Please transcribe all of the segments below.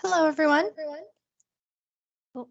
Hello, everyone. Oh,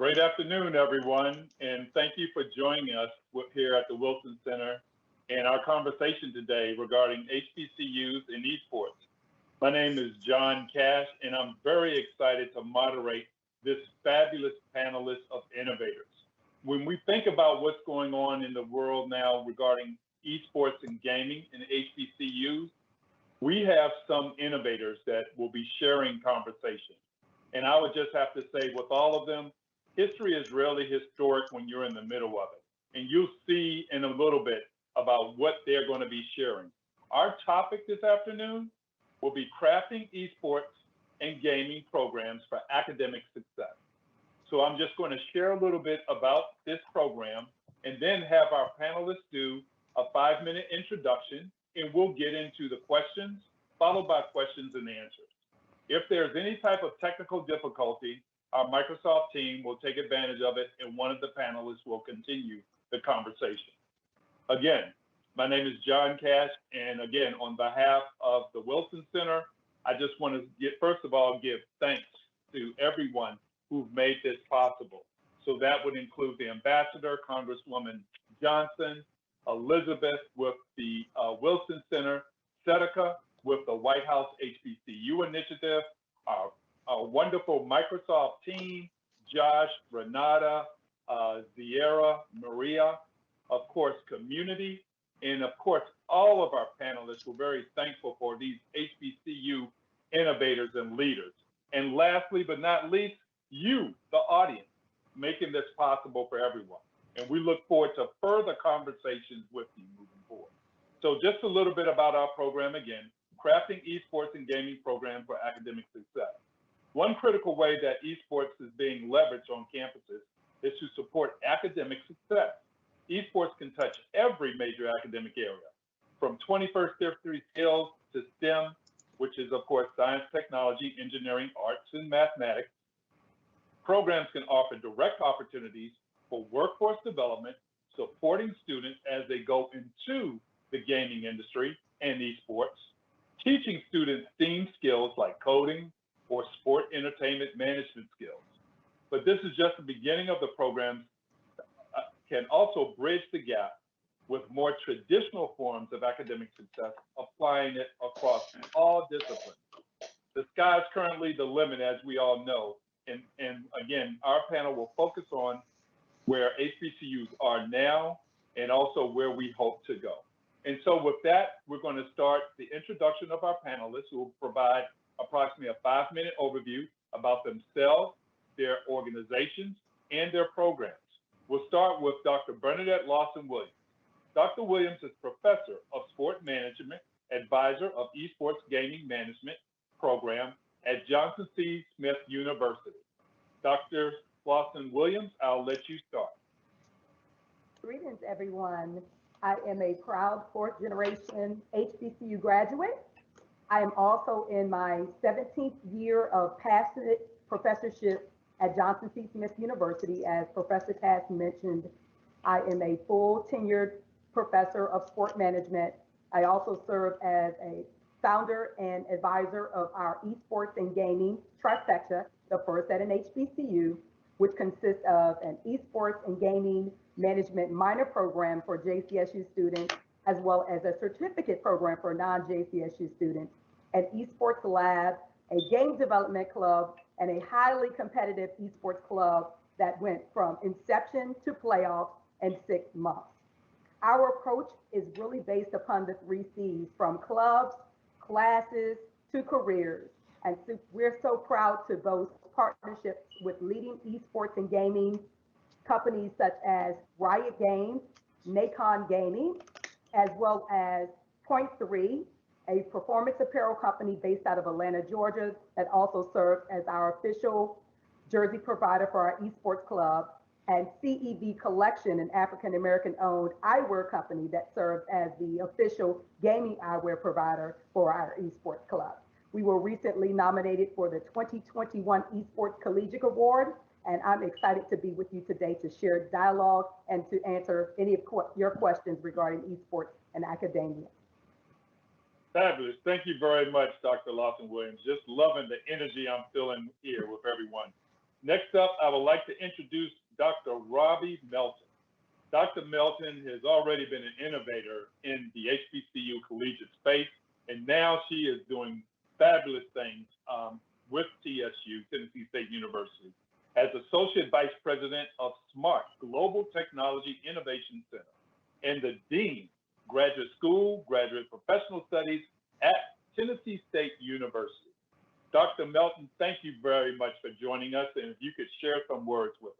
Great afternoon, everyone, and thank you for joining us here at the Wilson Center and our conversation today regarding HBCUs and esports. My name is John Cash, and I'm very excited to moderate this fabulous panelist of innovators. When we think about what's going on in the world now regarding esports and gaming and HBCUs, we have some innovators that will be sharing conversation. And I would just have to say, with all of them, history is really historic when you're in the middle of it. And you'll see in a little bit about what they're going to be sharing. Our topic this afternoon will be crafting esports and gaming programs for academic success. So I'm just going to share a little bit about this program and then have our panelists do a 5-minute introduction, and we'll get into the questions, followed by questions and answers. If there's any type of technical difficulty, our Microsoft team will take advantage of it, and one of the panelists will continue the conversation. Again, my name is John Cash, and again, on behalf of the Wilson Center, I just want to first of all, give thanks to everyone who've made this possible. So that would include the ambassador, Congresswoman Johnson, Elizabeth with the Wilson Center, Seneca with the White House HBCU initiative, our wonderful Microsoft team, Josh, Renata, Zierra, Maria, of course, community, and of course, all of our panelists. We're very thankful for these HBCU innovators and leaders. And lastly, but not least, you, the audience, making this possible for everyone. And we look forward to further conversations with you moving forward. So just a little bit about our program again, crafting esports and gaming program for academic success. One critical way that esports is being leveraged on campuses is to support academic success. Esports can touch every major academic area, from 21st century skills to STEM, which is of course science, technology, engineering, arts, and mathematics. Programs can offer direct opportunities for workforce development, supporting students as they go into the gaming industry and esports, teaching students STEAM skills like coding or sport entertainment management skills. But this is just the beginning of the programs can also bridge the gap with more traditional forms of academic success, applying it across all disciplines. The sky is currently the limit, as we all know. And again, our panel will focus on where HBCUs are now and also where we hope to go. And so with that, we're going to start the introduction of our panelists, who will provide approximately a 5-minute overview about themselves, their organizations, and their programs. We'll start with Dr. Bernadette Lawson-Williams. Dr. Williams is Professor of Sport Management, Advisor of Esports Gaming Management Program at Johnson C. Smith University. Dr. Lawson-Williams, I'll let you start. Greetings, everyone. I am a proud fourth-generation HBCU graduate. I am also in my 17th year of passionate professorship at Johnson C. Smith University. As Professor Cass mentioned, I am a full tenured professor of sport management. I also serve as a founder and advisor of our esports and gaming trifecta, the first at an HBCU, which consists of an esports and gaming management minor program for JCSU students, as well as a certificate program for non-JCSU students, an esports lab, a game development club, and a highly competitive esports club that went from inception to playoffs in 6 months. Our approach is really based upon the 3 C's, from clubs, classes, to careers. And so we're so proud to boast partnerships with leading esports and gaming companies such as Riot Games, Nacon Gaming, as well as Point3, a performance apparel company based out of Atlanta, Georgia, that also serves as our official jersey provider for our esports club, and CEB Collection, an African-American owned eyewear company that serves as the official gaming eyewear provider for our esports club. We were recently nominated for the 2021 Esports Collegiate Award, and I'm excited to be with you today to share dialogue and to answer any of your questions regarding esports and academia. Fabulous. Thank you very much, Dr. Lawson-Williams. Just loving the energy I'm feeling here with everyone. Next up, I would like to introduce Dr. Robbie Melton. Dr. Melton has already been an innovator in the HBCU collegiate space, and now she is doing fabulous things with TSU, Tennessee State University, as Associate Vice President of SMART, Global Technology Innovation Center, and the Dean, Graduate School, Graduate Professional Studies at Tennessee State University. Dr. Melton, thank you very much for joining us, and if you could share some words with us.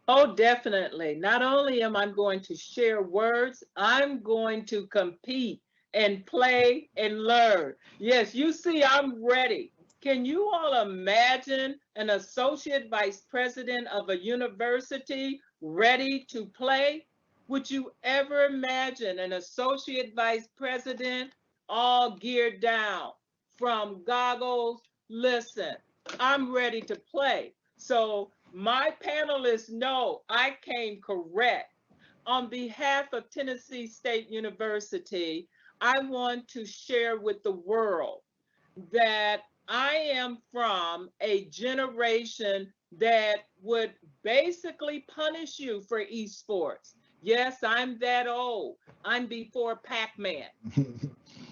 Oh, definitely. Not only am I going to share words, I'm going to compete and play and learn. Yes, you see, I'm ready. Can you all imagine an associate vice president of a university ready to play? Would you ever imagine an associate vice president all geared down from goggles? Listen, I'm ready to play. So my panelists know I came correct. On behalf of Tennessee State University, I want to share with the world that I am from a generation that would basically punish you for esports. Yes, I'm that old. I'm before Pac-Man.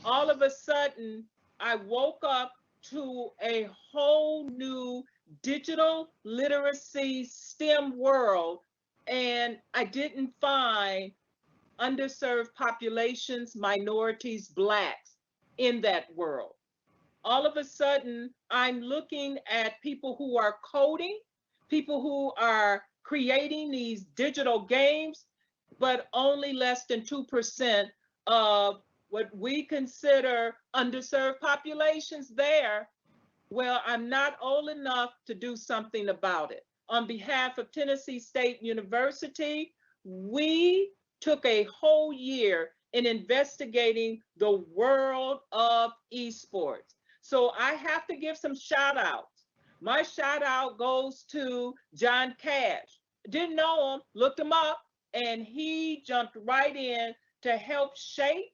All of a sudden, I woke up to a whole new digital literacy STEM world, and I didn't find underserved populations, minorities, Blacks in that world. All of a sudden, I'm looking at people who are coding, people who are creating these digital games, but only less than 2% of what we consider underserved populations there. Well, I'm not old enough to do something about it. On behalf of Tennessee State University, we took a whole year in investigating the world of esports. So I have to give some shout outs. My shout out goes to John Cash. Didn't know him, looked him up, and he jumped right in to help shape,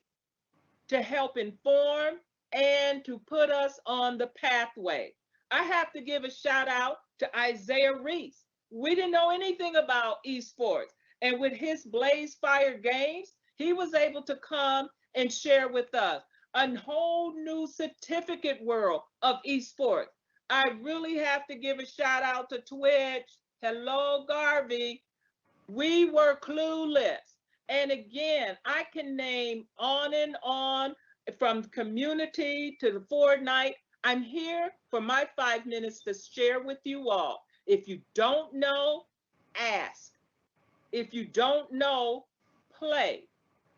to help inform, and to put us on the pathway. I have to give a shout out to Isaiah Reese. We didn't know anything about esports. And with his Blaze Fire Games, he was able to come and share with us a whole new certificate world of esports. I really have to give a shout out to Twitch. Hello, Garvey. We were clueless. And again, I can name on and on, from community to the Fortnite. I'm here for my 5 minutes to share with you all. If you don't know, ask. If you don't know, play.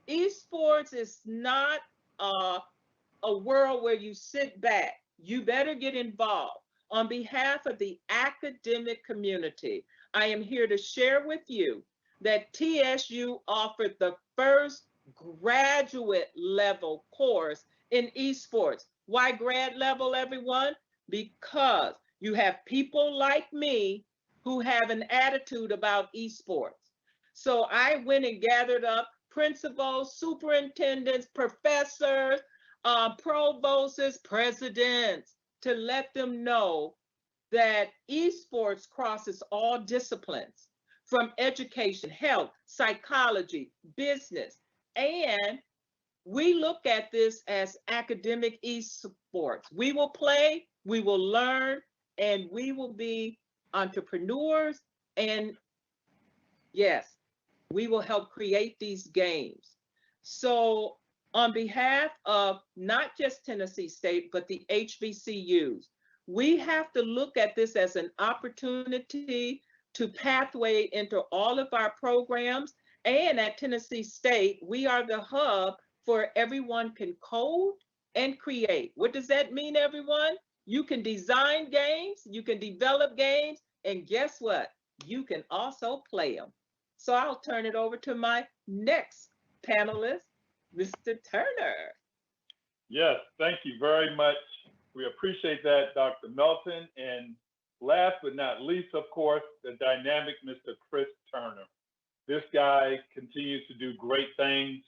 Esports is not a world where you sit back. You better get involved. On behalf of the academic community, I am here to share with you that TSU offered the first graduate level course in esports. Why grad level, everyone? Because you have people like me who have an attitude about esports. So I went and gathered up principals, superintendents, professors, provosts, presidents, to let them know that esports crosses all disciplines, from education, health, psychology, business, and we look at this as academic esports. We will play, we will learn, and we will be entrepreneurs. And yes, we will help create these games. So on behalf of not just Tennessee State, but the HBCUs, we have to look at this as an opportunity to pathway into all of our programs. And at Tennessee State, we are the hub for everyone can code and create. What does that mean, everyone? You can design games, you can develop games, and guess what? You can also play them. So I'll turn it over to my next panelist, Mr. Turner. Yes, thank you very much. We appreciate that, Dr. Melton. And last but not least, of course, the dynamic Mr. Chris Turner. This guy continues to do great things,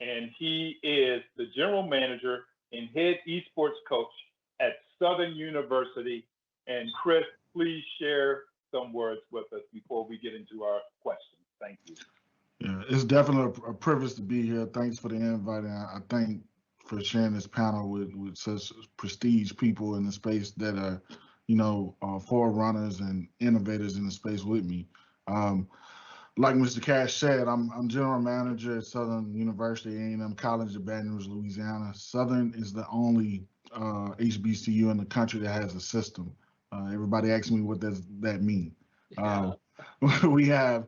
and he is the general manager and head esports coach at Southern University. And Chris, please share some words with us before we get into our questions. Thank you. Yeah, it's definitely a privilege to be here. Thanks for the invite, and I thank for sharing this panel with such prestige people in the space that are, forerunners and innovators in the space with me. Um, like Mr. Cash said, I'm general manager at Southern University A&M College of Baton Rouge, Louisiana. Southern is the only HBCU in the country that has a system. Everybody asks me what does that mean. Yeah. We have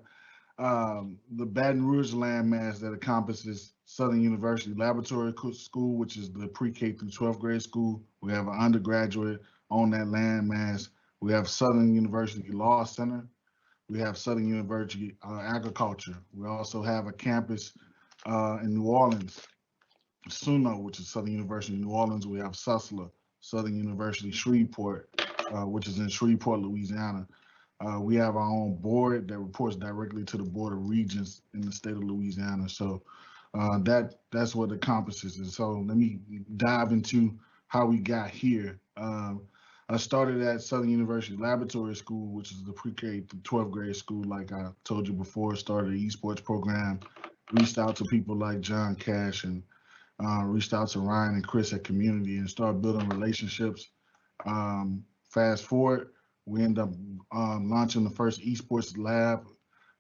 the Baton Rouge landmass that encompasses Southern University Laboratory School, which is the pre-K through 12th grade school. We have an undergraduate on that landmass. We have Southern University Law Center. We have Southern University Agriculture. We also have a campus in New Orleans, SUNO, which is Southern University New Orleans. We have SUSLA, Southern University Shreveport, which is in Shreveport, Louisiana. We have our own board that reports directly to the Board of Regents in the state of Louisiana. So that's what the encompasses. And so let me dive into how we got here. I started at Southern University Laboratory School, which is the pre-K through 12th grade school. Like I told you before, started an esports program, reached out to people like John Cash and reached out to Ryan and Chris at Community and started building relationships. Fast forward, we end up launching the first esports lab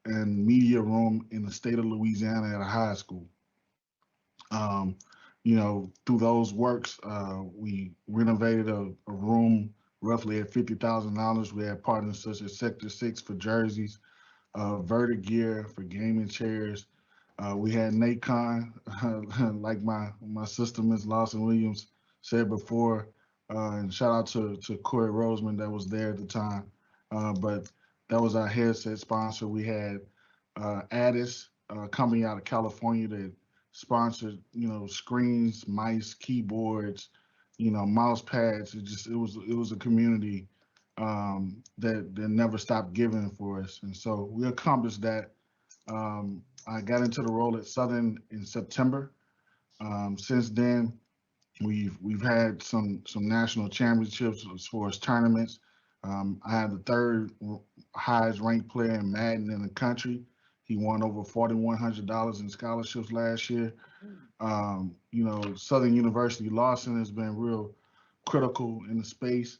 and media room in the state of Louisiana at a high school. Through those works, we renovated a room roughly at $50,000. We had partners such as Sector 6 for jerseys, Verta Gear for gaming chairs. We had NACON, like my sister, Ms. Lawson Williams, said before, and shout out to Corey Roseman that was there at the time. But that was our headset sponsor. We had Addis, a company out of California that sponsored, screens, mice, keyboards, mouse pads. It was a community that never stopped giving for us, and so we accomplished that. I got into the role at Southern in September. Since then, we've had some national championships as far as tournaments. I had the third highest ranked player in Madden in the country. He won over $4,100 in scholarships last year. Southern University Law Center has been real critical in the space.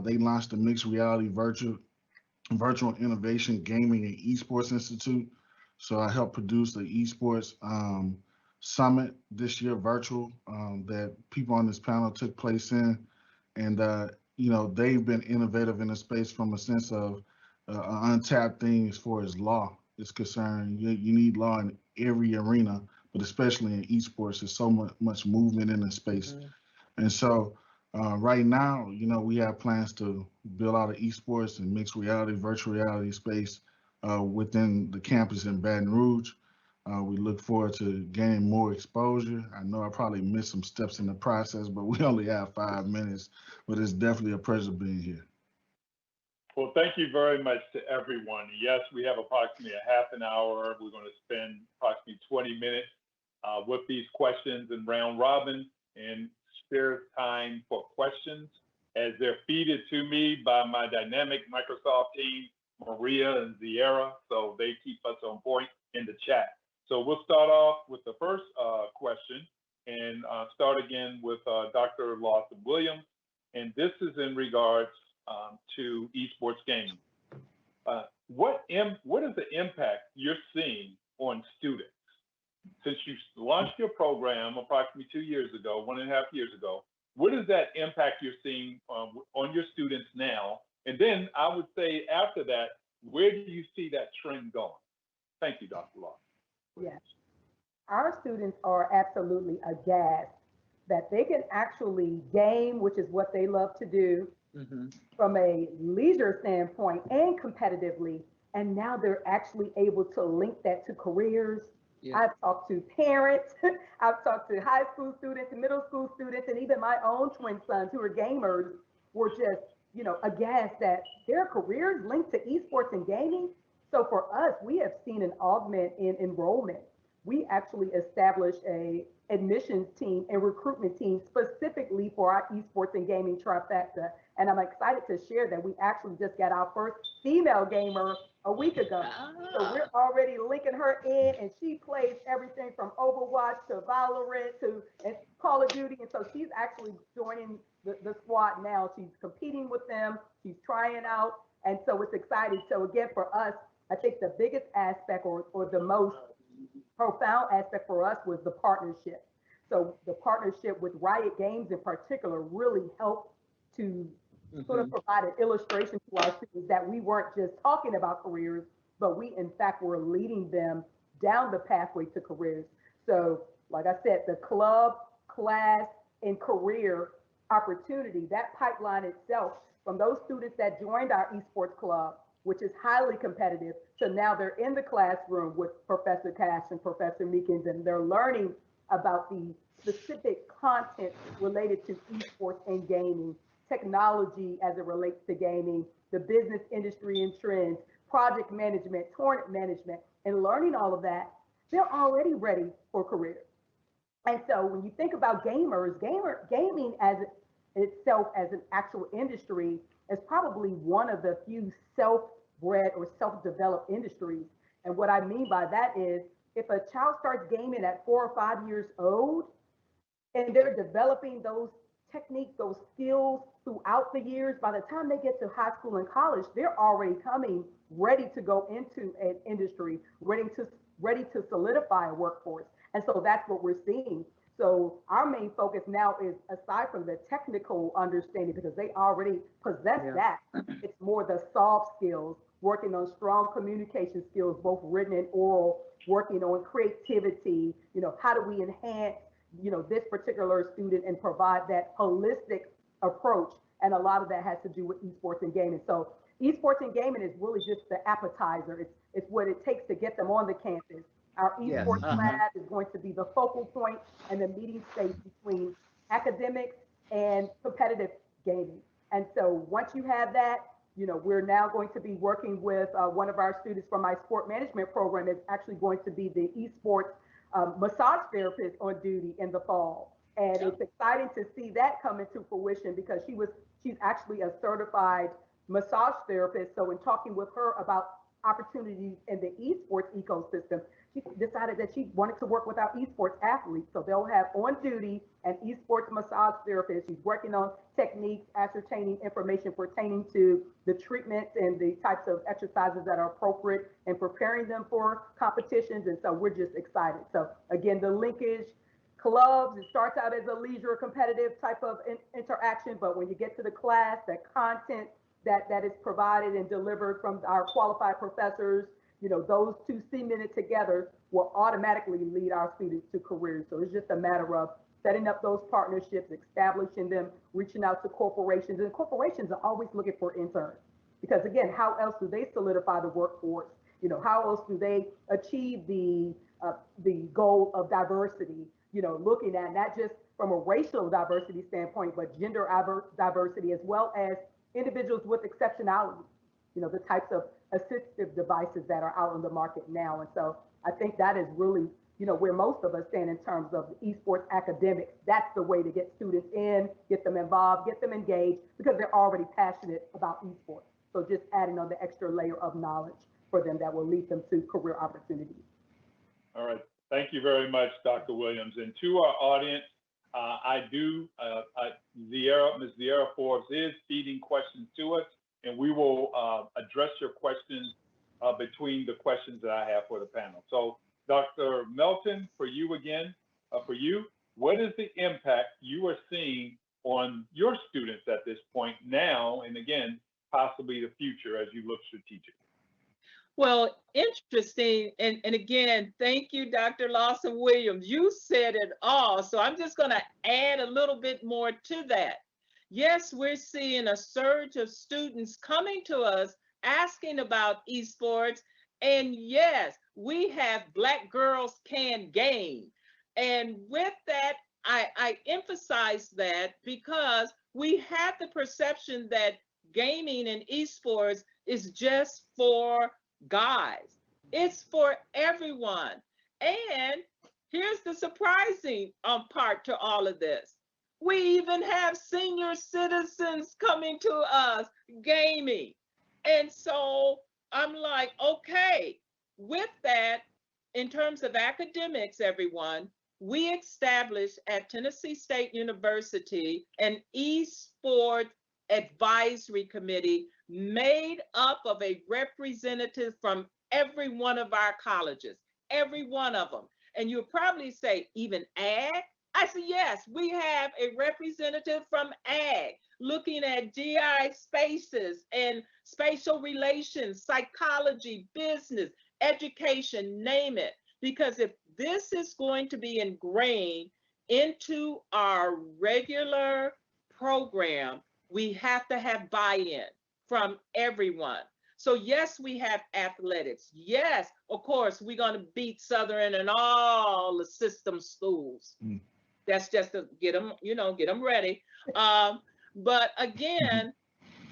They launched the Mixed Reality Virtual Innovation Gaming and Esports Institute. So I helped produce the Esports Summit this year, virtual, that people on this panel took place in. And, they've been innovative in the space from a sense of an untapped thing as far as law is concerned. You need law in every arena, but especially in esports, there's so much movement in the space. Mm-hmm. And so right now, we have plans to build out an esports and mixed reality, virtual reality space within the campus in Baton Rouge. We look forward to gaining more exposure. I know I probably missed some steps in the process, but we only have 5 minutes, but it's definitely a pleasure being here. Well, thank you very much to everyone. Yes, we have approximately a half an hour. We're going to spend approximately 20 minutes with these questions in round robin and spare time for questions as they're feeded to me by my dynamic Microsoft team, Maria and Ziera. So they keep us on point in the chat. So we'll start off with the first question and start again with Dr. Lawson Williams. And this is in regards to esports gaming. What is the impact you're seeing on students? Since you launched your program approximately 2 years ago, 1.5 years ago, what is that impact you're seeing on your students now? And then I would say after that, where do you see that trend going? Thank you, Dr. Lawson. Yes, our students are absolutely aghast that they can actually game, which is what they love to do, mm-hmm. from a leisure standpoint and competitively. And now they're actually able to link that to careers. Yeah. I've talked to parents, I've talked to high school students and middle school students, and even my own twin sons who are gamers were just, aghast that their careers linked to esports and gaming. So for us, we have seen an augment in enrollment. we actually established a admissions team and recruitment team specifically for our esports and gaming trifecta. And I'm excited to share that we actually just got our first female gamer a week ago. So we're already linking her in, and she plays everything from Overwatch to Valorant to and Call of Duty. And so she's actually joining the squad now. She's competing with them. She's trying out. And so it's exciting. So again, for us, I think the biggest aspect or the most profound aspect for us was the partnership. So the partnership with Riot Games in particular really helped to sort of provide an illustration to our students that we weren't just talking about careers, but we in fact were leading them down the pathway to careers. So like I said, the club, class, and career opportunity, that pipeline itself, from those students that joined our esports club, which is highly competitive, so now they're in the classroom with Professor Cash and Professor Meekins, and they're learning about the specific content related to esports and gaming, technology as it relates to gaming, the business industry and trends, project management, tournament management, and learning all of that, they're already ready for careers. And so when you think about gamers, gaming as itself as an actual industry is probably one of the few self-bred or self-developed industries. And what I mean by that is if a child starts gaming at 4 or 5 years old and they're developing those techniques, those skills throughout the years, by the time they get to high school and college, they're already coming ready to go into an industry, ready to solidify a workforce. And so that's what we're seeing. So our main focus now is, aside from the technical understanding, because they already possess that, it's more the soft skills, working on strong communication skills, both written and oral, working on creativity, how do we enhance, this particular student and provide that holistic approach. And a lot of that has to do with esports and gaming. So esports and gaming is really just the appetizer. It's what it takes to get them on the campus. Our esports lab is going to be the focal point and the meeting space between academics and competitive gaming. And so once you have that, we're now going to be working with one of our students from my sport management program is actually going to be the esports massage therapist on duty in the fall. And it's exciting to see that come into fruition because she's actually a certified massage therapist. So in talking with her about opportunities in the esports ecosystem, she decided that she wanted to work with our esports athletes. So they'll have on duty an esports massage therapist. She's working on techniques, ascertaining information pertaining to the treatments and the types of exercises that are appropriate and preparing them for competitions. And so we're just excited. So again, the linkage, clubs, it starts out as a leisure competitive type of interaction, but when you get to the class, that content that is provided and delivered from our qualified professors, those two cemented together will automatically lead our students to careers. So it's just a matter of setting up those partnerships, establishing them, reaching out to corporations. And corporations are always looking for interns because, again, how else do they solidify the workforce? How else do they achieve the goal of diversity? Looking at not just from a racial diversity standpoint, but gender diversity as well as individuals with exceptionality, the types of assistive devices that are out on the market now. And so I think that is really, where most of us stand in terms of esports academics. That's the way to get students in, get them involved, get them engaged, because they're already passionate about esports. So just adding on the extra layer of knowledge for them that will lead them to career opportunities. All right. Thank you very much, Dr. Williams. And to our audience, Ms. Ziera Forbes is feeding questions to us, and we will address your questions between the questions that I have for the panel. So, Dr. Melton, for you again, what is the impact you are seeing on your students at this point now, and again, possibly the future as you look strategic? Well, interesting. And again, thank you, Dr. Lawson Williams. You said it all. So I'm just going to add a little bit more to that. Yes, we're seeing a surge of students coming to us asking about esports. And yes, we have Black Girls Can Game. And with that, I emphasize that because we have the perception that gaming and esports is just for guys. It's for everyone. And here's the surprising part to all of this. We even have senior citizens coming to us gaming. And so I'm like, okay, with that, in terms of academics, everyone, we established at Tennessee State University an esports advisory committee made up of a representative from every one of our colleges, every one of them. And you'll probably say, even ag? I said, yes, we have a representative from ag looking at GI spaces and spatial relations, psychology, business, education, name it. Because if this is going to be ingrained into our regular program, we have to have buy-in from everyone. So yes, we have athletics. Yes, of course, we're going to beat Southern and all the system schools. That's just to get them, get them ready. But again,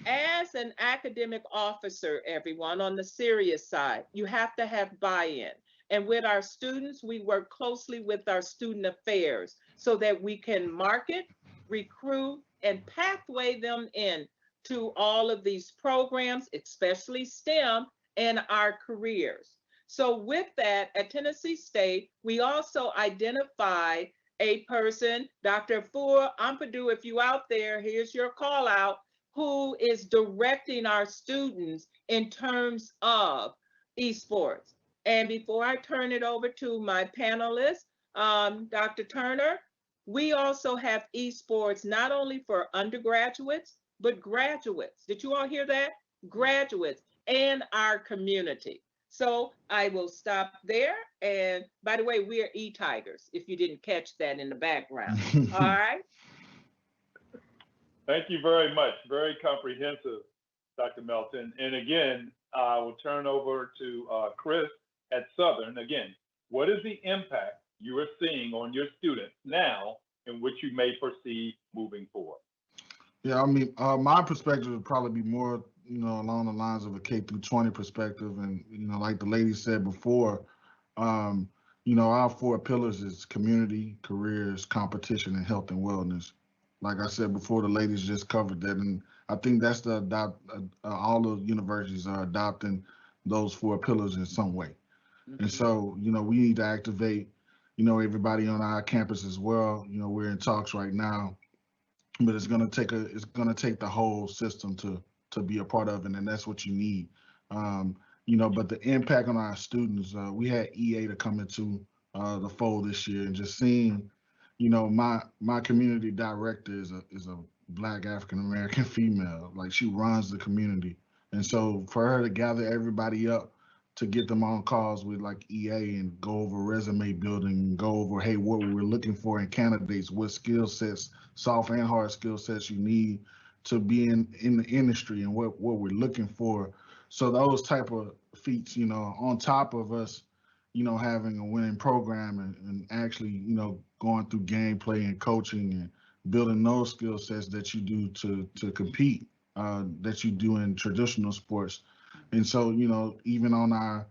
as an academic officer, everyone, on the serious side, you have to have buy-in. And with our students, we work closely with our student affairs so that we can market, recruit, and pathway them in to all of these programs, especially STEM, and our careers. So with that, at Tennessee State, we also identify a person, Dr. Fur Ampadu, if you out there, here's your call out, who is directing our students in terms of esports. And before I turn it over to my panelists, Dr. Turner, we also have esports not only for undergraduates, but graduates. Did you all hear that? Graduates and our community. So I will stop there. And by the way, we are e-tigers, if you didn't catch that in the background. All right. Thank you very much. Very comprehensive, Dr. Melton. And again, I will turn over to Chris at Southern. Again, what is the impact you are seeing on your students now and which you may foresee moving forward? Yeah, I mean, my perspective would probably be more, along the lines of a K through 20 perspective. And, like the lady said before, our four pillars is community, careers, competition, and health and wellness. Like I said before, the ladies just covered that. And I think that's all the universities are adopting those four pillars in some way. And so, we need to activate, everybody on our campus as well. We're in talks right now, but it's gonna take the whole system to be a part of it, and that's what you need. But the impact on our students, we had EA to come into the fold this year, and just seeing, my community director is a Black African American female. Like, she runs the community, and so for her to gather everybody up to get them on calls with like EA and go over resume building and go over, hey, what we're looking for in candidates, what skill sets, soft and hard skill sets you need to be in the industry, and what we're looking for. So those type of feats, on top of us, having a winning program and actually, going through gameplay and coaching and building those skill sets that you do to compete, that you do in traditional sports. And so, even on our,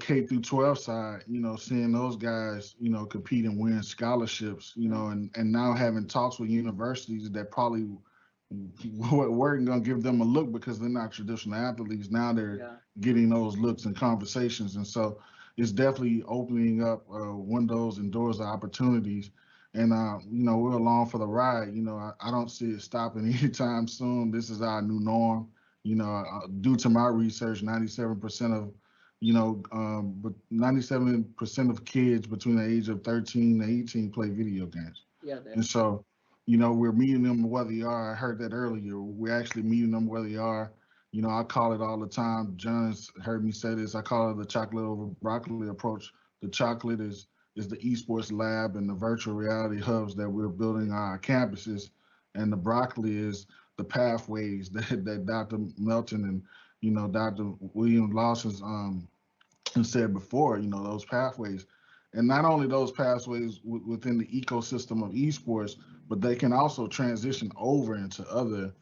K through 12 side, seeing those guys, compete and win scholarships, and now having talks with universities that probably weren't going to give them a look because they're not traditional athletes. Now they're getting those looks and conversations. And so it's definitely opening up windows and doors of opportunities. And, we're along for the ride. I don't see it stopping anytime soon. This is our new norm. Due to my research, 97% of, but 97% of kids between the age of 13 and 18 play video games. Yeah. And so, we're meeting them where they are. I heard that earlier. We're actually meeting them where they are. I call it all the time. John's heard me say this. I call it the chocolate over broccoli approach. The chocolate is the esports lab and the virtual reality hubs that we're building on our campuses. And the broccoli is the pathways that Dr. Melton and Dr. William Lawson said before, those pathways. And not only those pathways within the ecosystem of esports, but they can also transition over into other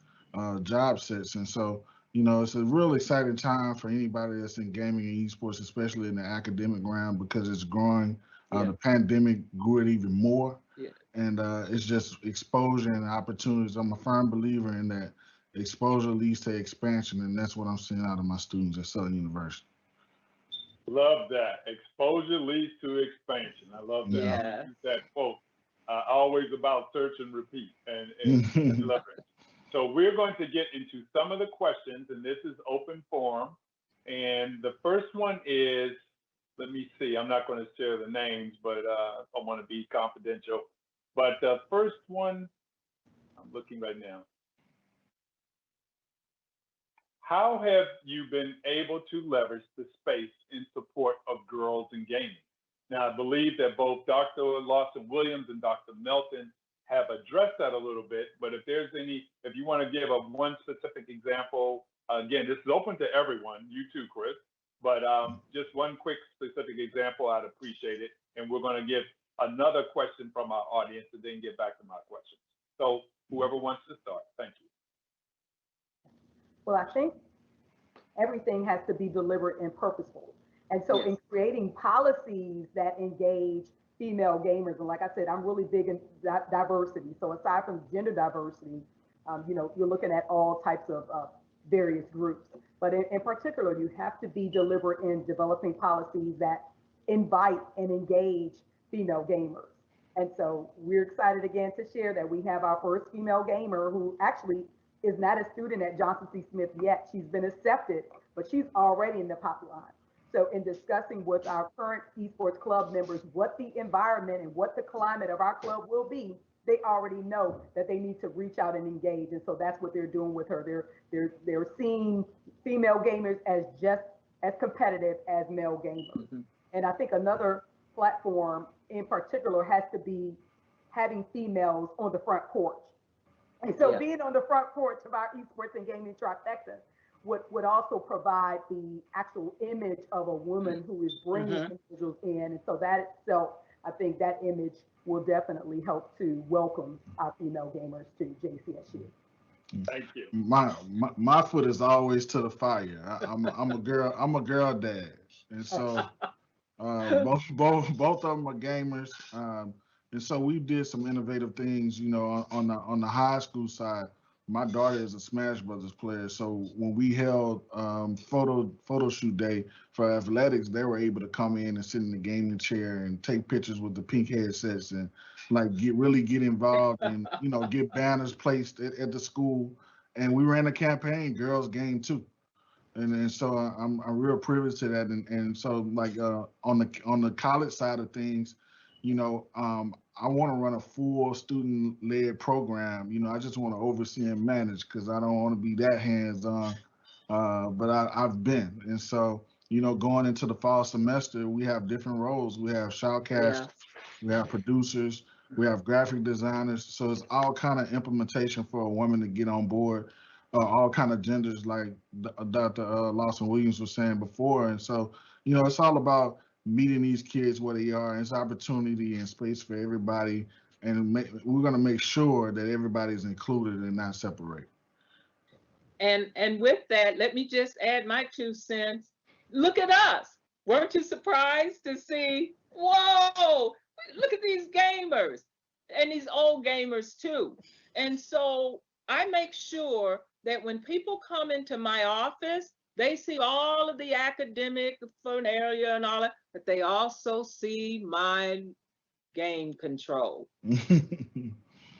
job sets. And so It's a real exciting time for anybody that's in gaming and esports, especially in the academic realm, because it's growing. Yeah. The pandemic grew it even more, Yeah. and it's just exposure and opportunities. I'm a firm believer in that exposure leads to expansion, and that's what I'm seeing out of my students at Southern University. Love that. Exposure leads to expansion. I love that. Yeah. I'm gonna use that quote. Always about search and repeat, and love it. So we're going to get into some of the questions, and this is open forum. And the first one is, let me see, I'm not going to share the names, but I want to be confidential. But the first one, I'm looking right now. How have you been able to leverage the space in support of girls in gaming? Now, I believe that both Dr. Lawson Williams and Dr. Melton have addressed that a little bit, but if you want to give one specific example, again, this is open to everyone, you too, Chris, but just one quick specific example, I'd appreciate it. And we're going to give another question from our audience and then get back to my questions. So whoever wants to start, thank you. Well, I think everything has to be deliberate and purposeful. And so in creating policies that engage female gamers, and like I said, I'm really big in diversity. So aside from gender diversity, you're looking at all types of various groups. But in particular, you have to be deliberate in developing policies that invite and engage female gamers. And so we're excited again to share that we have our first female gamer who actually is not a student at Johnson C. Smith yet. She's been accepted, but she's already in the pipeline. So in discussing with our current esports club members what the environment and what the climate of our club will be, they already know that they need to reach out and engage. And so that's what they're doing with her. They're seeing female gamers as just as competitive as male gamers. Mm-hmm. And I think another platform in particular has to be having females on the front porch. And so being on the front porch of our esports and gaming trifecta would also provide the actual image of a woman who is bringing individuals in. And so that itself, I think that image will definitely help to welcome our female gamers to JCSU. Thank you. My foot is always to the fire. I'm a girl dad, and so both of them are gamers. And so we did some innovative things, on the high school side. My daughter is a Smash Brothers player, so when we held photo shoot day for athletics, they were able to come in and sit in the gaming chair and take pictures with the pink headsets and get involved and get banners placed at the school. And we ran a campaign, Girls Game Too. And so I'm real privileged to that. And so on the college side of things, I want to run a full student-led program. I just want to oversee and manage because I don't want to be that hands-on. But I've been. And so, going into the fall semester, we have different roles. We have shoutcasters, we have producers, we have graphic designers. So it's all kind of implementation for a woman to get on board. All kind of genders, like Dr. Lawson Williams was saying before. And so, it's all about meeting these kids where they are. And it's opportunity and space for everybody. And we're going to make sure that everybody's included and not separated. And with that, let me just add my 2 cents. Look at us. Weren't you surprised to see, whoa, look at these gamers and these old gamers too. And so I make sure that when people come into my office, they see all of the academic fun area and all that, but they also see my game control.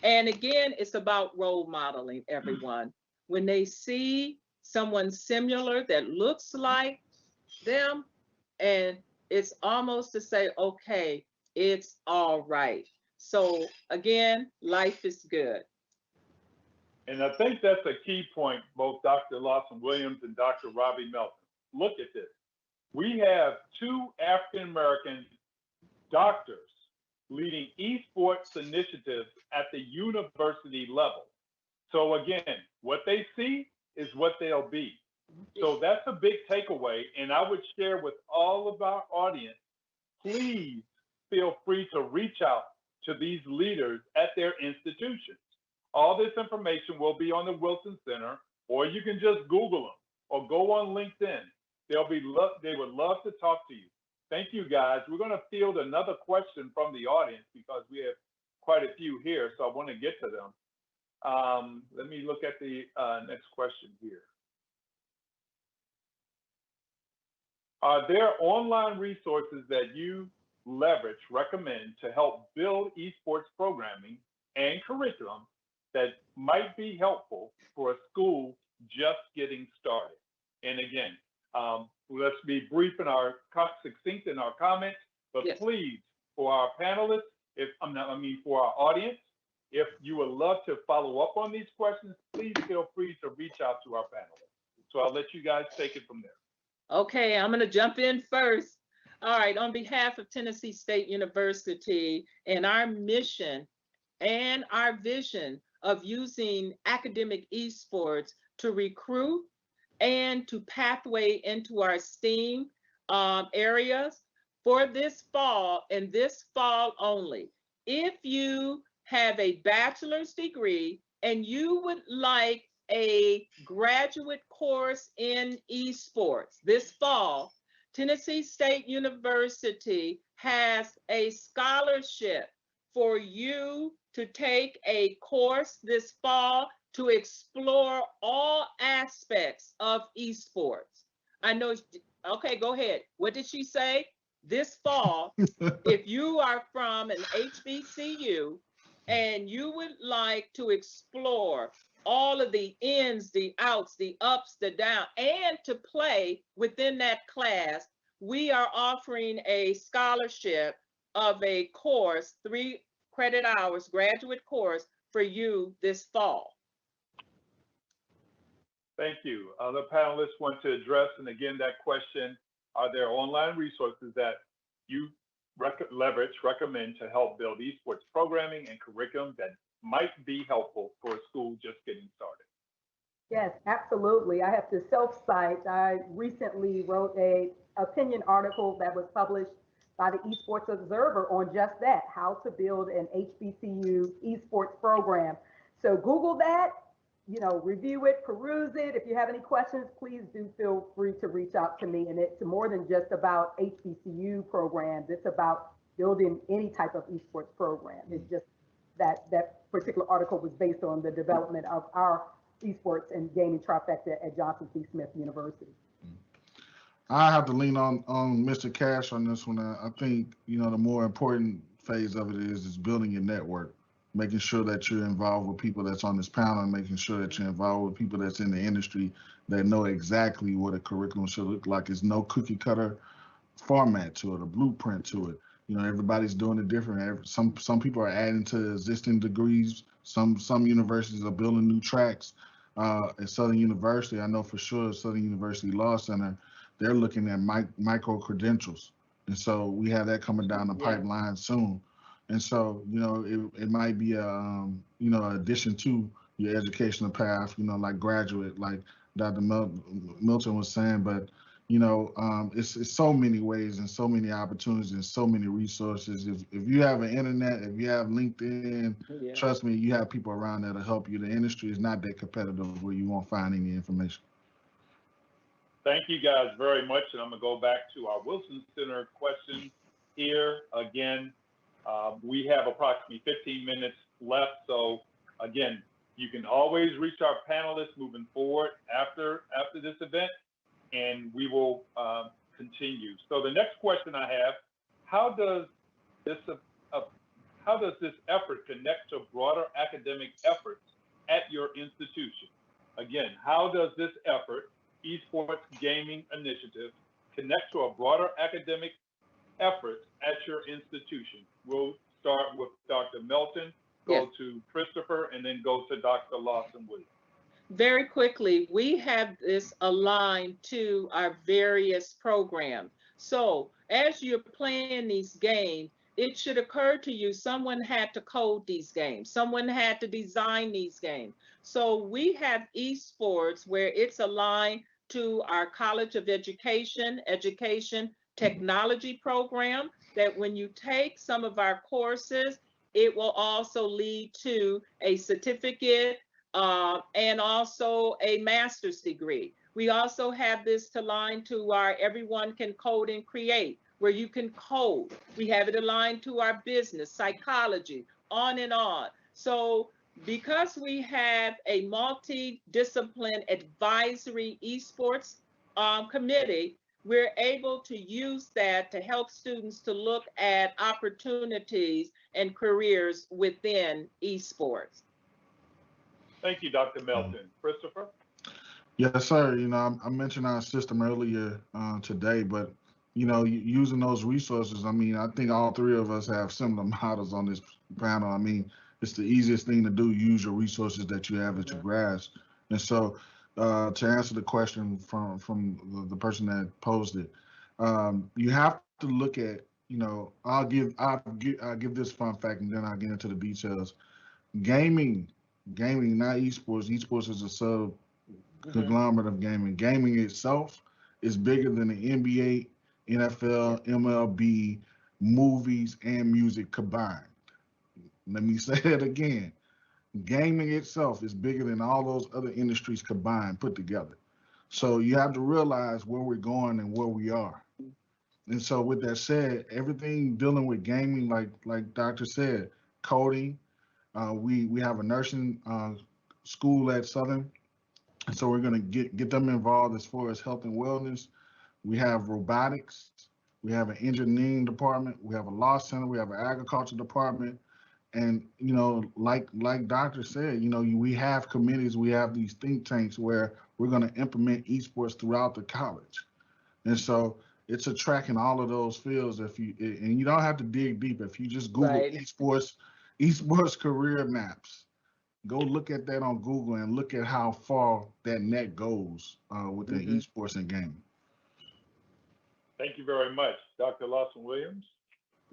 And again, it's about role modeling, everyone. When they see someone similar that looks like them, and it's almost to say, okay, it's all right. So again, life is good. And I think that's a key point, both Dr. Lawson Williams and Dr. Robbie Melton. Look at this. We have 2 African-American doctors leading esports initiatives at the university level. So again, what they see is what they'll be. So that's a big takeaway. And I would share with all of our audience, please feel free to reach out to these leaders at their institutions. All this information will be on the Wilson Center, or you can just Google them. or go on LinkedIn. They would love to talk to you. Thank you, guys. We're going to field another question from the audience because we have quite a few here, so I want to get to them. Let me look at the next question here. Are there online resources that you recommend to help build esports programming and curriculum that might be helpful for a school just getting started? And again, let's be brief and succinct in our comments, but Yes. please, for our panelists, for our audience, if you would love to follow up on these questions, please feel free to reach out to our panelists. So I'll let you guys take it from there. Okay, I'm going to jump in first. All right, on behalf of Tennessee State University and our mission and our vision of using academic esports to recruit and to pathway into our STEAM areas for this fall, and this fall only, if you have a bachelor's degree and you would like a graduate course in esports this fall, Tennessee State University has a scholarship for you to take a course this fall to explore all aspects of esports. I know, okay, go ahead. What did she say? This fall, if you are from an HBCU and you would like to explore all of the ins, the outs, the ups, the downs, and to play within that class, we are offering a scholarship of a course, 3 credit hours, graduate course for you this fall. Thank you. Other panelists want to address, and again, that question, are there online resources that you recommend to help build esports programming and curriculum that might be helpful for a school just getting started? Yes, absolutely. I have to self-cite. I recently wrote an opinion article that was published by the Esports Observer on just that, how to build an HBCU esports program. So Google that, review it, peruse it. If you have any questions, please do feel free to reach out to me. And it's more than just about HBCU programs. It's about building any type of esports program. It's just that particular article was based on the development of our esports and gaming trifecta at Johnson C. Smith University. I have to lean on Mr. Cash on this one. I think, the more important phase of it is building your network, making sure that you're involved with people that's on this panel, and making sure that you're involved with people that's in the industry that know exactly what a curriculum should look like. There's no cookie cutter format to it, a blueprint to it. Everybody's doing it different. Some people are adding to existing degrees. Some universities are building new tracks. At Southern University, I know for sure Southern University Law Center, they're looking at micro credentials. And so we have that coming down the pipeline soon. And so, it might be addition to your educational path, like graduate, like Dr. Melton was saying, but it's so many ways and so many opportunities and so many resources. If you have an internet, if you have LinkedIn, trust me, you have people around there to help you. The industry is not that competitive where you won't find any information. Thank you guys very much. And I'm going to go back to our Wilson Center question here. Again, we have approximately 15 minutes left. So again, you can always reach our panelists moving forward after this event, and we will continue. So the next question I have, how does this effort connect to broader academic efforts at your institution? Again, how does this effort, Esports Gaming Initiative, connect to a broader academic efforts at your institution? We'll start with Dr. Melton, go to Christopher, and then go to Dr. Lawson-Williams. Very quickly, we have this aligned to our various programs. So as you're playing these games, it should occur to you, someone had to code these games. Someone had to design these games. So we have esports where it's aligned to our College of Education Technology program, that when you take some of our courses, it will also lead to a certificate and also a master's degree. We also have this to line to our everyone can code and create, where you can code. We have it aligned to our business, psychology, on and on. So because we have a multi-discipline advisory esports committee, we're able to use that to help students to look at opportunities and careers within esports. Thank you, Dr. Melton. Christopher? Yes, sir. I mentioned our system earlier today, but using those resources. I mean, I think all three of us have similar models on this panel. I mean, it's the easiest thing to do. Use your resources that you have at your grasp. And so, to answer the question from the person that posed it, you have to look at. I'll give this fun fact, and then I'll get into the details. Gaming, not esports. Esports is a sub conglomerate of gaming. Gaming itself is bigger than the NBA, NFL, MLB, movies, and music combined. Let me say it again. Gaming itself is bigger than all those other industries combined, put together. So you have to realize where we're going and where we are. And so with that said, everything dealing with gaming, like Doctor said, coding, we have a nursing school at Southern. And so we're going to get them involved as far as health and wellness. We have robotics. We have an engineering department. We have a law center. We have an agriculture department. And, like Doctor said, we have committees. We have these think tanks where we're going to implement esports throughout the college. And so it's a track in all of those fields. And you don't have to dig deep. If you just Google esports career maps, go look at that on Google and look at how far that net goes within esports and gaming. Thank you very much. Dr. Lawson Williams?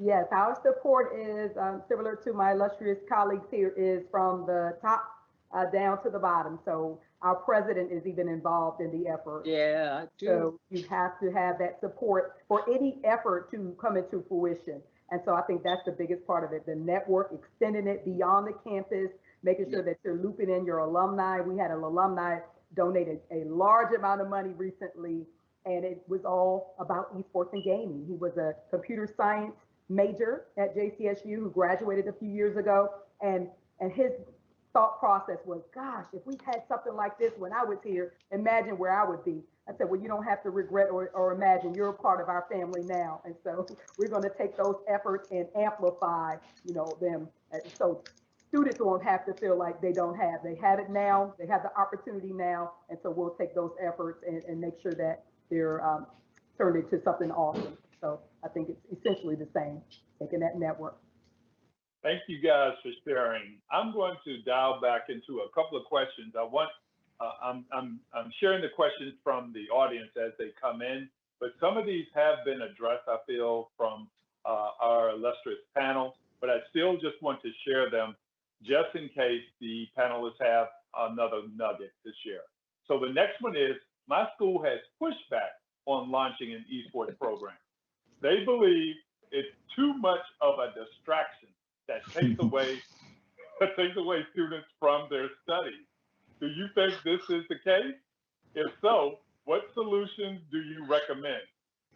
Yes, our support is similar to my illustrious colleagues here, is from the top down to the bottom. So our president is even involved in the effort. Yeah, I do. So you have to have that support for any effort to come into fruition. And so I think that's the biggest part of it, the network, extending it beyond the campus, making sure that you're looping in your alumni. We had an alumni donated a large amount of money recently, and it was all about esports and gaming. He was a computer science major at JCSU who graduated a few years ago, and his thought process was, gosh, if we had something like this when I was here, imagine where I would be. I said, well, you don't have to regret or imagine. You're a part of our family now. And so we're going to take those efforts and amplify, them. And so students won't have to feel like they don't have. They have it now. They have the opportunity now. And so we'll take those efforts and make sure that they're turned into something awesome. So I think it's essentially the same, taking that network. Thank you guys for sharing. I'm going to dial back into a couple of questions. I'm sharing the questions from the audience as they come in, but some of these have been addressed, I feel, from our illustrious panel, but I still just want to share them just in case the panelists have another nugget to share. So the next one is, my school has pushed back on launching an esports program. They believe it's too much of a distraction that takes away students from their studies. Do you think this is the case? If so, what solutions do you recommend?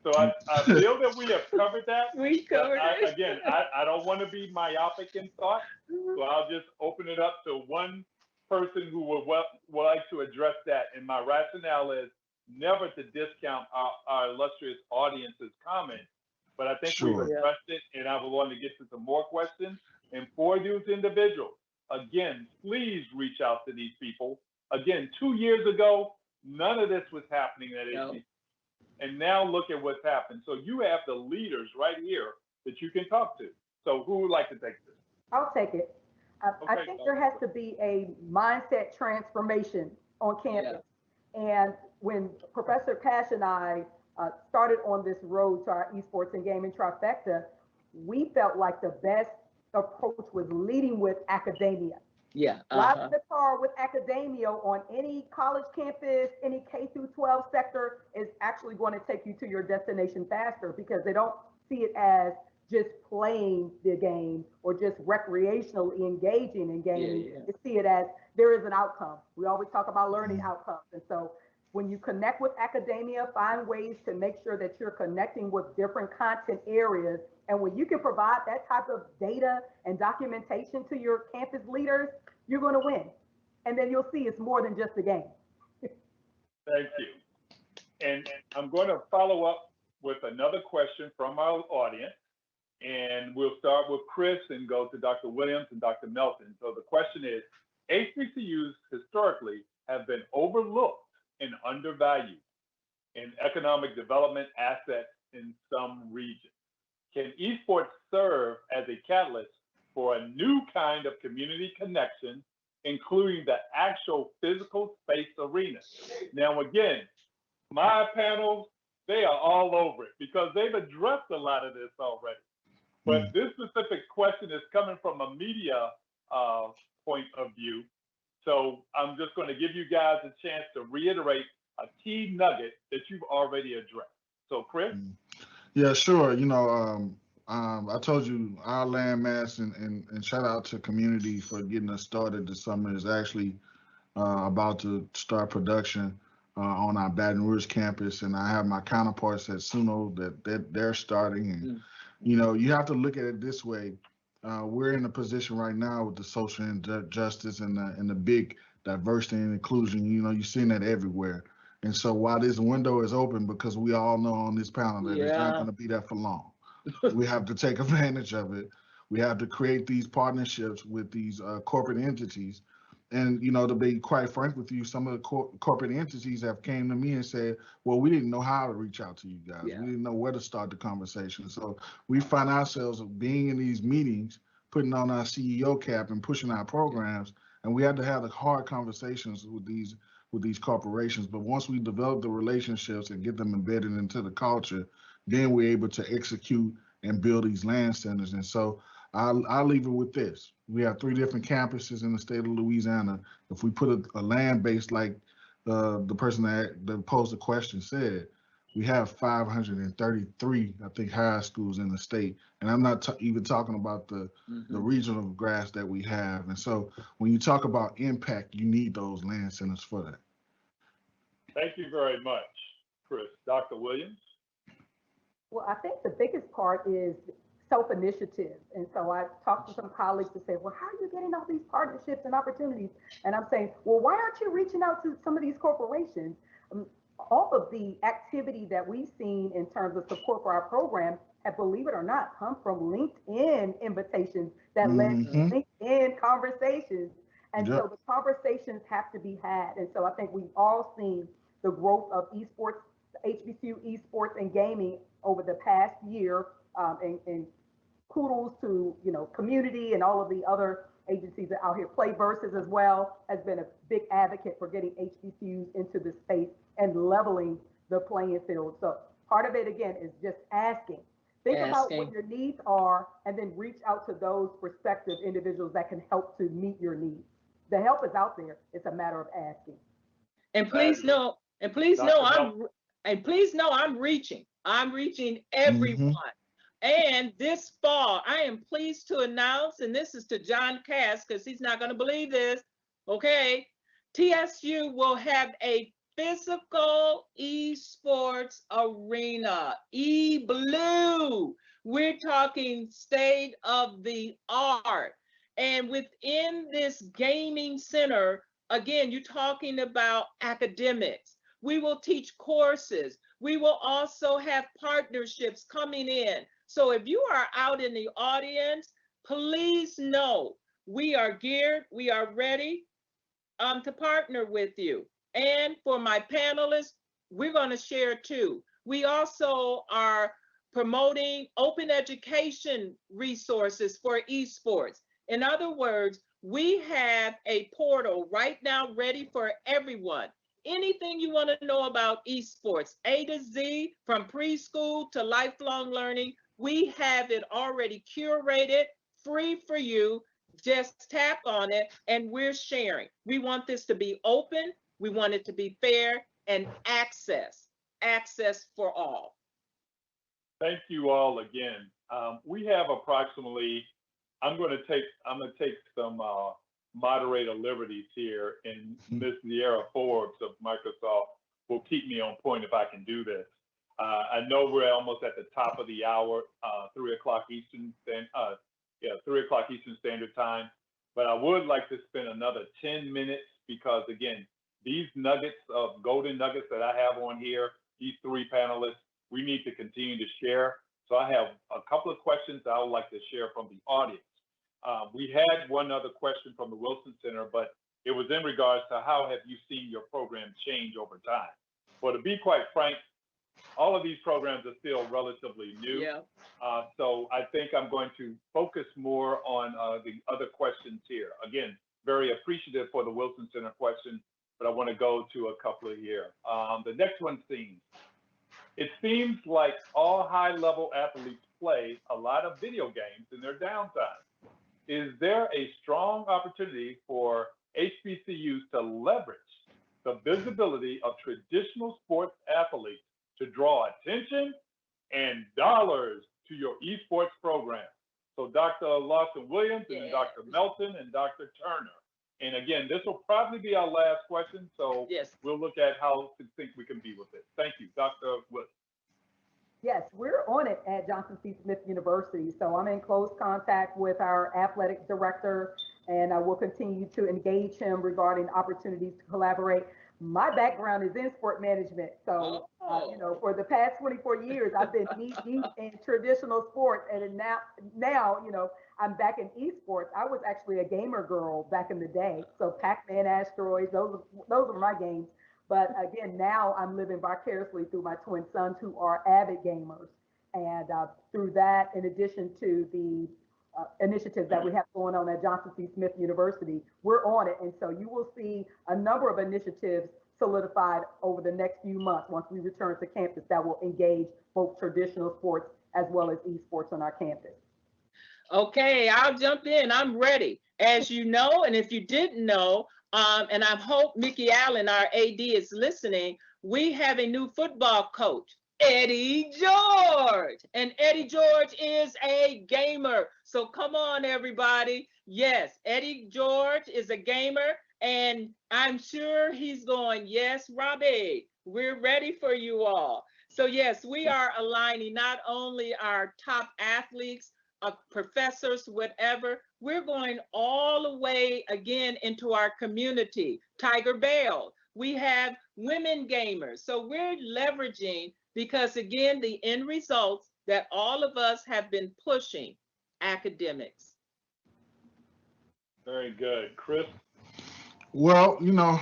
So I feel that we have covered that. We covered it. Again, I don't want to be myopic in thought, so I'll just open it up to one person who would like to address that. And my rationale is never to discount our illustrious audience's comments, but I think we've addressed it, and I would want to get to some more questions. And for those individuals, again, please reach out to these people. Again, 2 years ago, none of this was happening at HBCU. And now look at what's happened. So you have the leaders right here that you can talk to. So who would like to take this? I'll take it. I think there has to be a mindset transformation on campus. Yeah. And when Professor Cash and I started on this road to our esports and gaming trifecta, we felt like the best approach was leading with academia. Yeah. Driving the car with academia on any college campus, any K through 12 sector is actually going to take you to your destination faster, because they don't see it as just playing the game or just recreationally engaging in gaming. They see it as there is an outcome. We always talk about learning outcomes. And so When you connect with academia, find ways to make sure that you're connecting with different content areas. And when you can provide that type of data and documentation to your campus leaders, you're going to win. And then you'll see it's more than just a game. Thank you. And I'm going to follow up with another question from our audience. And we'll start with Chris and go to Dr. Williams and Dr. Melton. So the question is, HBCUs historically have been overlooked and undervalued in economic development assets in some regions. Can esports serve as a catalyst for a new kind of community connection, including the actual physical space arena? Now, again, my panels, they are all over it because they've addressed a lot of this already. But this specific question is coming from a media point of view. So I'm just going to give you guys a chance to reiterate a key nugget that you've already addressed. So, Chris? Yeah, sure. I told you our landmass and shout out to community for getting us started this summer is actually about to start production on our Baton Rouge campus. And I have my counterparts at Suno that they're starting. And, you have to look at it this way. We're in a position right now with the social injustice and the big diversity and inclusion. You're seeing that everywhere. And so while this window is open, because we all know on this panel that it's not going to be there for long, we have to take advantage of it. We have to create these partnerships with these corporate entities. And, to be quite frank with you, some of the corporate entities have came to me and said, well, we didn't know how to reach out to you guys. Yeah. We didn't know where to start the conversation. So we find ourselves being in these meetings, putting on our CEO cap and pushing our programs. And we had to have the hard conversations with these corporations. But once we develop the relationships and get them embedded into the culture, then we're able to execute and build these land centers. And so I'll leave it with this. We have 3 different campuses in the state of Louisiana. If we put a land base like the person that posed the question said, we have 533, I think, high schools in the state. And I'm not even talking about the regional grass that we have. And so when you talk about impact, you need those land centers for that. Thank you very much, Chris. Dr. Williams? Well, I think the biggest part is self-initiative. And so I talked to some colleagues to say, well, how are you getting all these partnerships and opportunities? And I'm saying, well, why aren't you reaching out to some of these corporations? All of the activity that we've seen in terms of support for our program have, believe it or not, come from LinkedIn invitations that led to LinkedIn conversations. And so the conversations have to be had. And so I think we've all seen the growth of esports, HBCU esports and gaming over the past year, and kudos to community and all of the other agencies that out here. Play Versus as well has been a big advocate for getting HBCUs into the space and leveling the playing field. So part of it again is just asking. Think about what your needs are and then reach out to those prospective individuals that can help to meet your needs. The help is out there. It's a matter of asking. And please know, I'm reaching. I'm reaching everyone. And this fall, I am pleased to announce, and this is to John Cass, because he's not going to believe this, okay? TSU will have a physical esports arena, eBlue. We're talking state of the art. And within this gaming center, again, you're talking about academics. We will teach courses. We will also have partnerships coming in. So if you are out in the audience, please know we are geared, we are ready to partner with you. And for my panelists, we're going to share too. We also are promoting open education resources for esports. In other words, we have a portal right now ready for everyone. Anything you want to know about esports, A to Z, from preschool to lifelong learning, we have it already curated, free for you. Just tap on it and we're sharing. We want this to be open. We want it to be fair and access for all. Thank you all again. We have approximately, I'm going to take some moderator liberties here, and Ms. Sierra Forbes of Microsoft will keep me on point if I can do this. I know we're almost at the top of the hour, 3 o'clock Eastern, 3 o'clock Eastern Standard Time. But I would like to spend another 10 minutes because, again, these nuggets of golden nuggets that I have on here, these three panelists, we need to continue to share. So I have a couple of questions I would like to share from the audience. We had one other question from the Wilson Center, but it was in regards to how have you seen your program change over time? Well, to be quite frank, all of these programs are still relatively new. Yeah. So I think I'm going to focus more on the other questions here. Again, very appreciative for the Wilson Center question, but I want to go to a couple of here. The next one seems, it seems like all high-level athletes play a lot of video games in their downtime. Is there a strong opportunity for HBCUs to leverage the visibility of traditional sports athletes to draw attention and dollars to your esports program? So Dr. Lawson Williams and Dr. Melton and Dr. Turner. And again, this will probably be our last question, so we'll look at how succinct we can be with it. Thank you, Dr. Williams. Yes, we're on it at Johnson C. Smith University. So I'm in close contact with our athletic director, and I will continue to engage him regarding opportunities to collaborate. My background is in sport management. So, you know, for the past 24 years, I've been knee deep in traditional sports. And now, you know, I'm back in esports. I was actually a gamer girl back in the day. So Pac-Man, Asteroids, those are my games. But again, now I'm living vicariously through my twin sons who are avid gamers. And through that, in addition to the initiatives that we have going on at Johnson C. Smith University, we're on it. And so you will see a number of initiatives solidified over the next few months once we return to campus that will engage both traditional sports as well as esports on our campus. Okay, I'll jump in. I'm ready. As you know, and if you didn't know, and I hope Mickey Allen, our AD, is listening, we have a new football coach, Eddie George. And Eddie George is a gamer. So come on, everybody. Yes, Eddie George is a gamer. And I'm sure he's going, yes, Robbie, we're ready for you all. So yes, we are aligning not only our top athletes, professors, whatever, we're going all the way again into our community. Tiger Bell, we have women gamers. So we're leveraging, because again, the end results that all of us have been pushing, academics. Very good. Chris? Well, you know,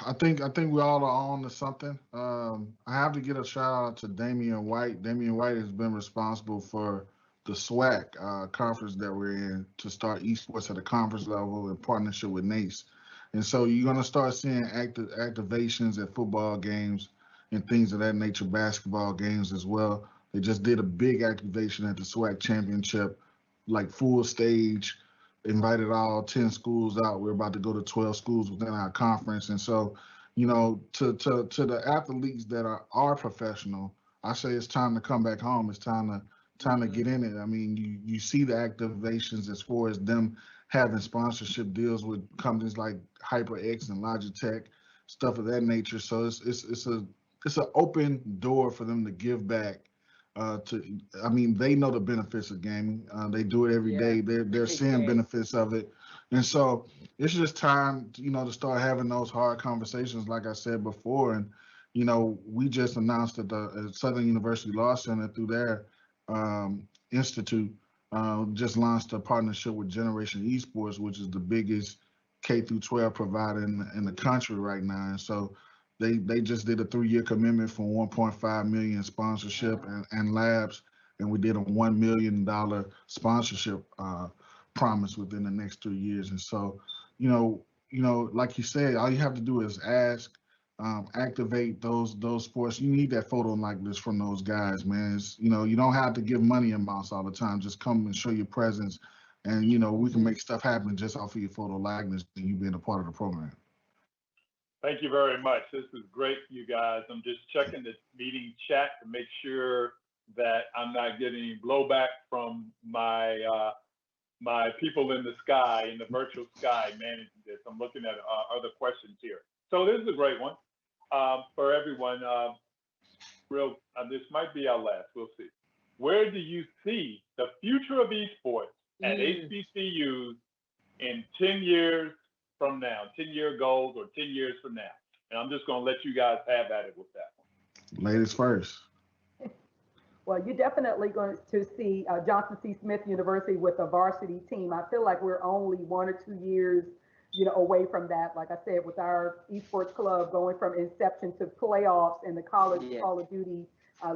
I think we all are on to something. I have to get a shout out to Damian White. Damian White has been responsible for the SWAC conference that we're in to start esports at a conference level in partnership with NACE. And so you're going to start seeing activations at football games and things of that nature, basketball games as well. They just did a big activation at the SWAC championship, like full stage, invited all 10 schools out. We're about to go to 12 schools within our conference. And so, you know, to the athletes that are professional, I say it's time to come back home. It's time to get in it. I mean, you see the activations as far as them having sponsorship deals with companies like HyperX and Logitech, stuff of that nature. So it's an open door for them to give back. I mean, they know the benefits of gaming. They do it every day. They're seeing benefits of it, and so it's just time, you know, to start having those hard conversations. Like I said before, and you know, we just announced that the Southern University Law Center, through their institute, just launched a partnership with Generation Esports, which is the biggest K-12 provider in the country right now. And so they just did a 3-year commitment for 1.5 million sponsorship and labs, and we did a $1 million sponsorship promise within the next 3 years. And so, you know, like you said, all you have to do is ask, activate those sports. You need that photo likeness from those guys, man. It's, you know, you don't have to give money amounts all the time. Just come and show your presence, and you know, we can make stuff happen just off of your photo likeness and you being a part of the program. Thank you very much. This is great, you guys. I'm just checking the meeting chat to make sure that I'm not getting blowback from my my people in the sky, in the virtual sky, managing this. I'm looking at other questions here. So this is a great one. for everyone, this might be our last. We'll see. Where do you see the future of esports at HBCUs in 10 years from now? 10-year goals or 10 years from now? And I'm just going to let you guys have at it with that one. Ladies first. Well, you're definitely going to see Johnson C. Smith University with a varsity team. I feel like we're only 1 or 2 years, away from that. Like I said, with our esports club going from inception to playoffs in the college Call of Duty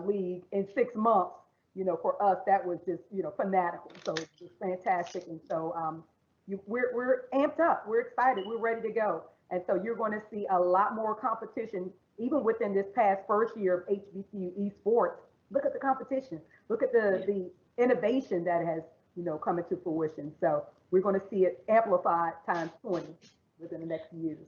league in 6 months, for us, that was just, fanatical. So it's just fantastic. And so we're amped up. We're excited. We're ready to go. And so you're going to see a lot more competition, even within this past first year of HBCU esports. Look at the competition. Look at the innovation that has, come into fruition. So we're going to see it amplified times 20 within the next few years.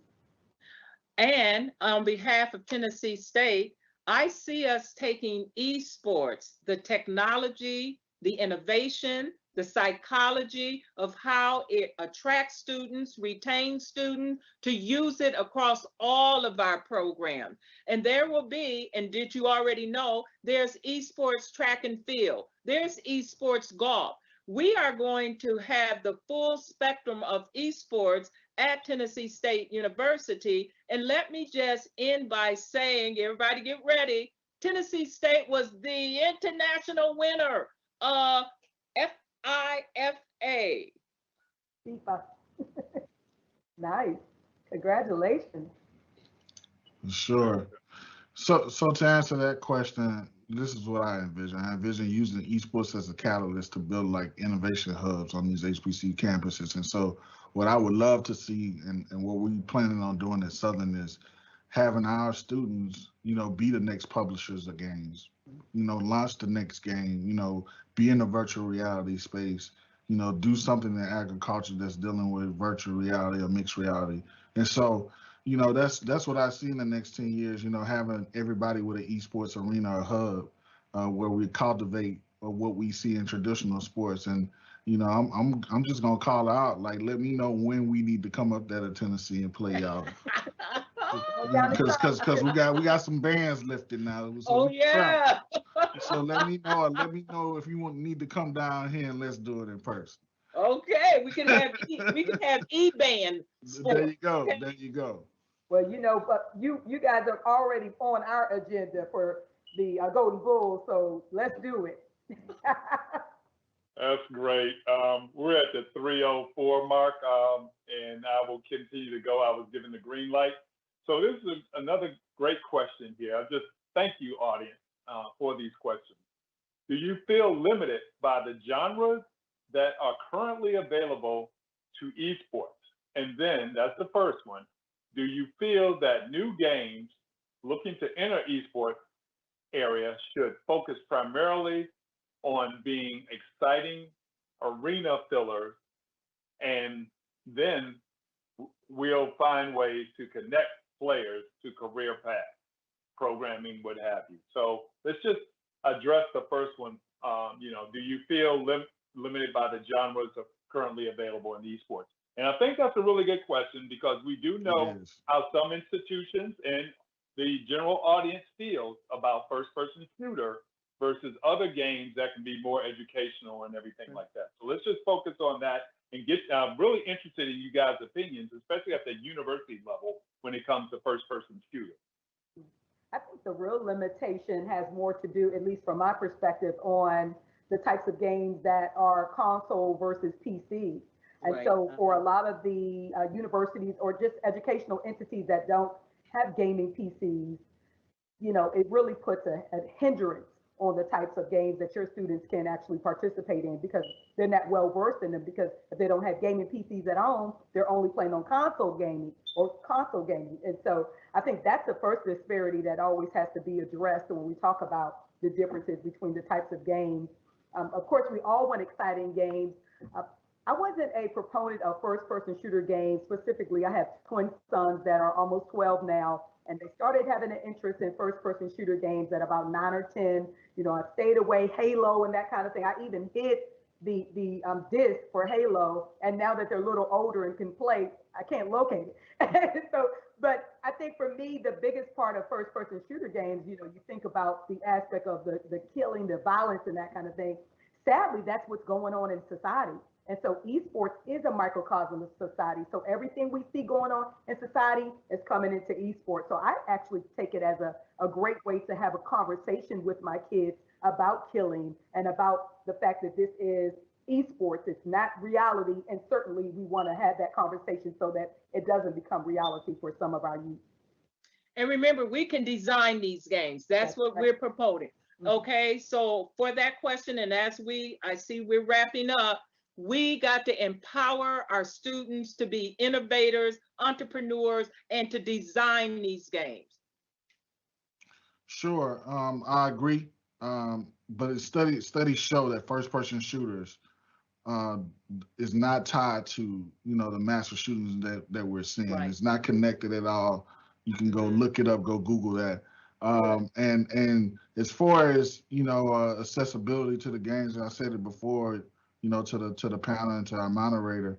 And on behalf of Tennessee State, I see us taking esports, the technology, the innovation, the psychology of how it attracts students, retains students, to use it across all of our programs. And there will be, and did you already know, there's esports track and field, there's esports golf. We are going to have the full spectrum of esports at Tennessee State University. And let me just end by saying, everybody get ready, Tennessee State was the international winner of FIFA. FIFA. Nice. Congratulations. Sure. So to answer that question, this is what I envision. I envision using esports as a catalyst to build like innovation hubs on these HBCU campuses. And so what I would love to see and what we planning on doing at Southern is having our students, be the next publishers of games, launch the next game, be in the virtual reality space, do something in agriculture that's dealing with virtual reality or mixed reality. And so, that's what I see in the next 10 years, having everybody with an esports arena or hub where we cultivate what we see in traditional sports. And, I'm just going to call out, like, let me know when we need to come up there to Tennessee and play y'all. Because we got some bands lifted now. So so let me know if you need to come down here and let's do it in person. Okay, we can have E-band. There you go. There you go. Well, but you guys are already on our agenda for the Golden Bulls, so let's do it. That's great. We're at the 3:04 mark, and I will continue to go. I was given the green light. So this is another great question here. I just thank you, audience, for these questions. Do you feel limited by the genres that are currently available to esports? And then that's the first one. Do you feel that new games looking to enter esports area should focus primarily on being exciting arena fillers, and then we'll find ways to connect players to career paths, programming, what have you? So let's just address the first one. Do you feel limited by the genres that are currently available in esports? And I think that's a really good question, because we do know how some institutions and the general audience feels about first-person shooter versus other games that can be more educational and everything like that. So let's just focus on that and get really interested in you guys' opinions, especially at the university level when it comes to first-person shooter. I think the real limitation has more to do, at least from my perspective, on the types of games that are console versus PC. And so for a lot of the universities or just educational entities that don't have gaming PCs, it really puts a hindrance on the types of games that your students can actually participate in, because they're not well versed in them, because if they don't have gaming PCs at home, they're only playing on console gaming. And so I think that's the first disparity that always has to be addressed when we talk about the differences between the types of games. Of course, we all want exciting games. I wasn't a proponent of first-person shooter games specifically. I have twin sons that are almost 12 now, and they started having an interest in first-person shooter games at about 9 or 10. I stayed away, Halo and that kind of thing. I even hid the disc for Halo, and now that they're a little older and can play, I can't locate it. So, but I think for me, the biggest part of first-person shooter games, you think about the aspect of the killing, the violence, and that kind of thing. Sadly, that's what's going on in society. And so esports is a microcosm of society. So everything we see going on in society is coming into esports. So I actually take it as a great way to have a conversation with my kids about killing and about the fact that this is esports. It's not reality. And certainly we want to have that conversation so that it doesn't become reality for some of our youth. And remember, we can design these games. That's what right. we're promoting. Okay, so for that question, and as I see we're wrapping up, we got to empower our students to be innovators, entrepreneurs, and to design these games. Sure, I agree. But studies show that first-person shooters is not tied to the massive shootings that we're seeing. Right. It's not connected at all. You can go look it up, go Google that. And as far as accessibility to the games, and I said it before, to the panel and to our moderator,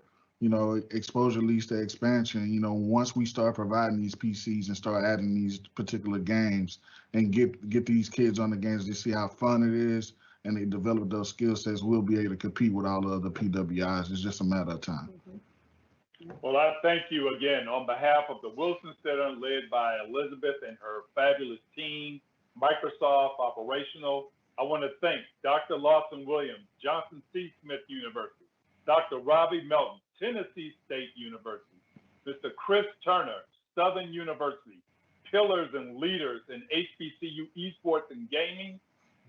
exposure leads to expansion. Once we start providing these PCs and start adding these particular games and get these kids on the games, they see how fun it is, and they develop those skill sets, we'll be able to compete with all the other PWIs. It's just a matter of time. Well, I thank you again on behalf of the Wilson Center, led by Elizabeth and her fabulous team, Microsoft Operational. I want to thank Dr. Lawson Williams, Johnson C. Smith University, Dr. Robbie Melton, Tennessee State University, Mr. Chris Turner, Southern University, pillars and leaders in HBCU esports and gaming,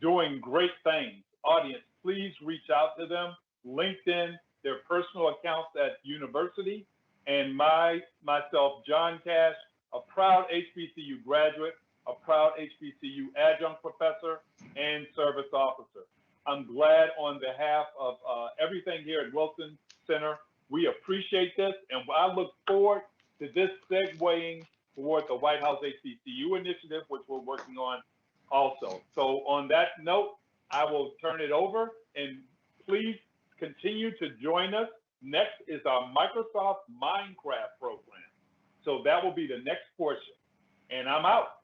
doing great things. Audience, please reach out to them, LinkedIn, their personal accounts at university, and myself, John Cash, a proud HBCU graduate, a proud HBCU adjunct professor, and service officer. I'm glad on behalf of everything here at Wilson Center, we appreciate this, and I look forward to this segueing toward the White House HBCU initiative, which we're working on also. So on that note, I will turn it over, and please continue to join us. Next is our Microsoft Minecraft program. So that will be the next portion. And I'm out.